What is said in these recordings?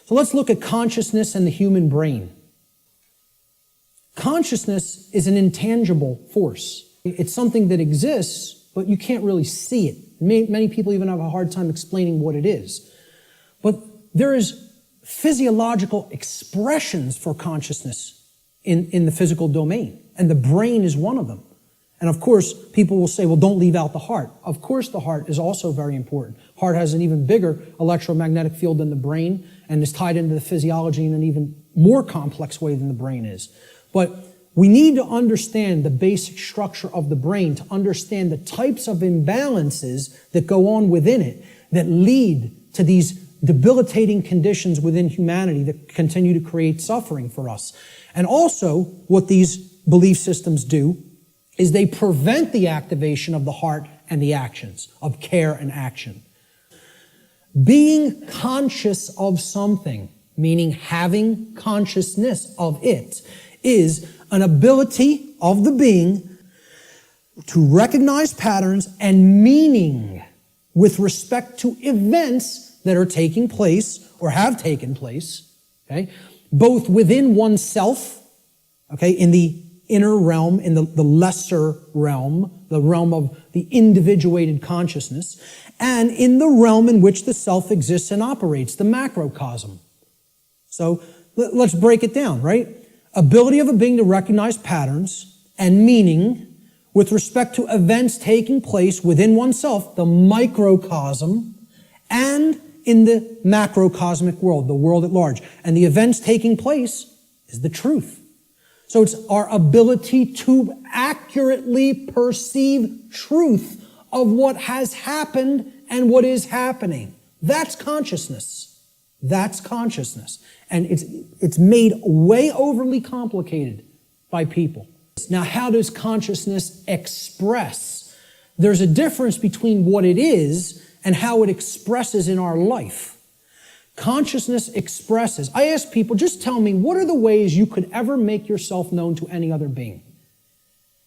So let's look at consciousness and the human brain. Consciousness is an intangible force. It's something that exists, but you can't really see it. Many people even have a hard time explaining what it is. But there is physiological expressions for consciousness in the physical domain, and the brain is one of them. And of course, people will say, well, don't leave out the heart. Of course, the heart is also very important. Heart has an even bigger electromagnetic field than the brain and is tied into the physiology in an even more complex way than the brain is. But we need to understand the basic structure of the brain to understand the types of imbalances that go on within it that lead to these debilitating conditions within humanity that continue to create suffering for us. And also, what these belief systems do is they prevent the activation of the heart and the actions, of care and action. Being conscious of something, meaning having consciousness of it, is an ability of the being to recognize patterns and meaning with respect to events that are taking place or have taken place, okay, both within oneself, okay, in the inner realm, in the lesser realm, the realm of the individuated consciousness, and in the realm in which the self exists and operates, the macrocosm. So let's break it down, right? Ability of a being to recognize patterns and meaning with respect to events taking place within oneself, the microcosm, and in the macrocosmic world, the world at large. And the events taking place is the truth. So it's our ability to accurately perceive truth of what has happened and what is happening. That's consciousness. That's consciousness. And it's made way overly complicated by people. Now, how does consciousness express? There's a difference between what it is and how it expresses in our life. Consciousness expresses. I ask people, just tell me, what are the ways you could ever make yourself known to any other being?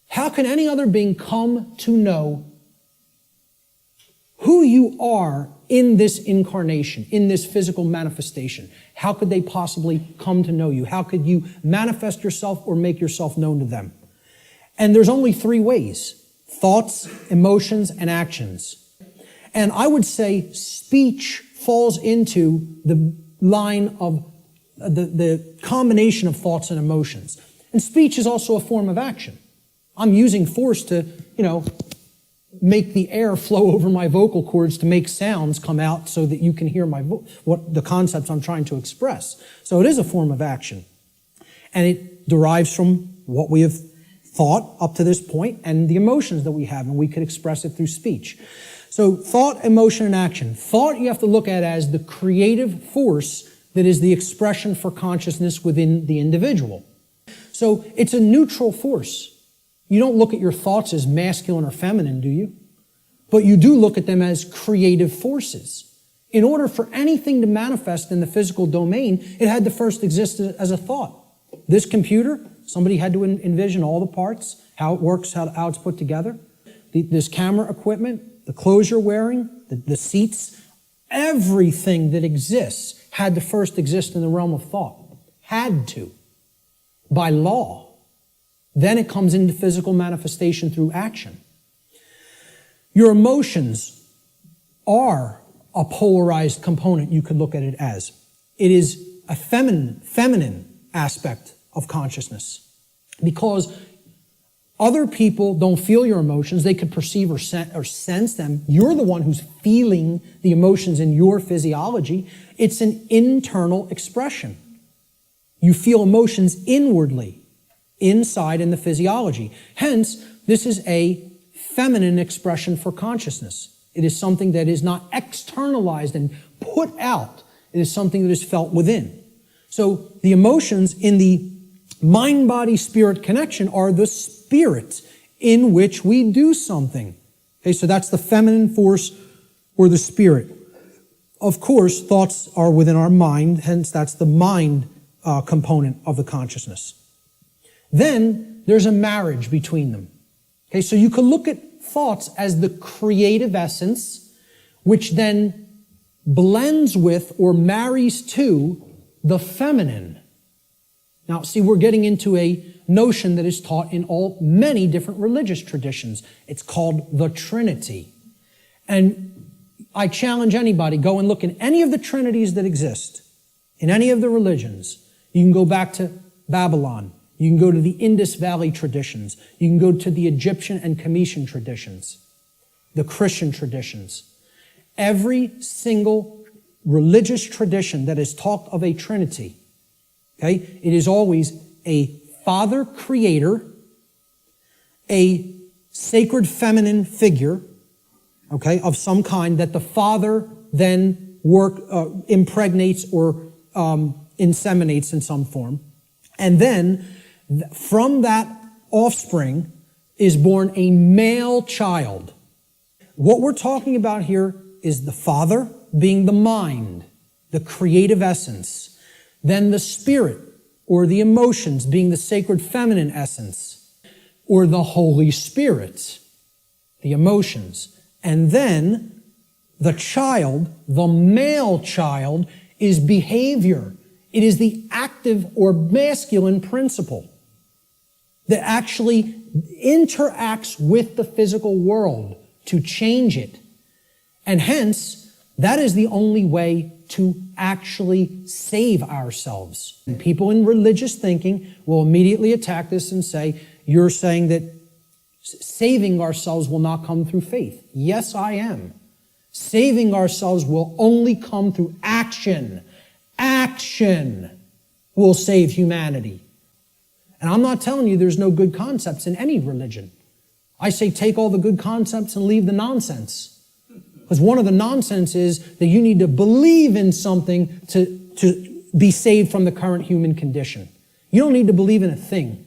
How can any other being come to know who you are in this incarnation, in this physical manifestation? How could they possibly come to know you? How could you manifest yourself or make yourself known to them? And there's only three ways: thoughts, emotions, and actions. And I would say speech falls into the line of the combination of thoughts and emotions. And speech is also a form of action. I'm using force to, make the air flow over my vocal cords to make sounds come out so that you can hear what the concepts I'm trying to express. So it is a form of action. And it derives from what we have thought up to this point and the emotions that we have, and we could express it through speech. So thought, emotion, and action. Thought you have to look at as the creative force that is the expression for consciousness within the individual. So it's a neutral force. You don't look at your thoughts as masculine or feminine, do you? But you do look at them as creative forces. In order for anything to manifest in the physical domain, it had to first exist as a thought. This computer, somebody had to envision all the parts, how it works, how it's put together. This camera equipment, the clothes you're wearing, the seats, everything that exists had to first exist in the realm of thought. Had to. By law. Then it comes into physical manifestation through action. Your emotions are a polarized component, you could look at it as. It is a feminine aspect of consciousness. Because other people don't feel your emotions, they could perceive or sense them. You're the one who's feeling the emotions in your physiology. It's an internal expression. You feel emotions inwardly, inside in the physiology. Hence, this is a feminine expression for consciousness. It is something that is not externalized and put out. It is something that is felt within. So the emotions in the mind-body-spirit connection are the spirit in which we do something. Okay, so that's the feminine force or the spirit. Of course, thoughts are within our mind, hence that's the mind component of the consciousness. Then there's a marriage between them. Okay, so you can look at thoughts as the creative essence, which then blends with or marries to the feminine. Now, see, we're getting into a notion that is taught in many different religious traditions. It's called the Trinity. And I challenge anybody, go and look in any of the trinities that exist, in any of the religions. You can go back to Babylon. You can go to the Indus Valley traditions. You can go to the Egyptian and Cometian traditions, the Christian traditions. Every single religious tradition that has talked of a Trinity, okay, it is always a Father Creator, a sacred feminine figure, okay, of some kind that the Father then impregnates or inseminates in some form. And then from that offspring is born a male child. What we're talking about here is the Father being the mind, the creative essence. Then the Spirit or the emotions being the sacred feminine essence, or the Holy Spirit, the emotions. And then the child, the male child, is behavior. It is the active or masculine principle that actually interacts with the physical world to change it. And hence, that is the only way to actually save ourselves. And people in religious thinking will immediately attack this and say, you're saying that saving ourselves will not come through faith. Yes, I am. Saving ourselves will only come through action. Action will save humanity. And I'm not telling you there's no good concepts in any religion. I say take all the good concepts and leave the nonsense. Because one of the nonsense is that you need to believe in something to be saved from the current human condition. You don't need to believe in a thing.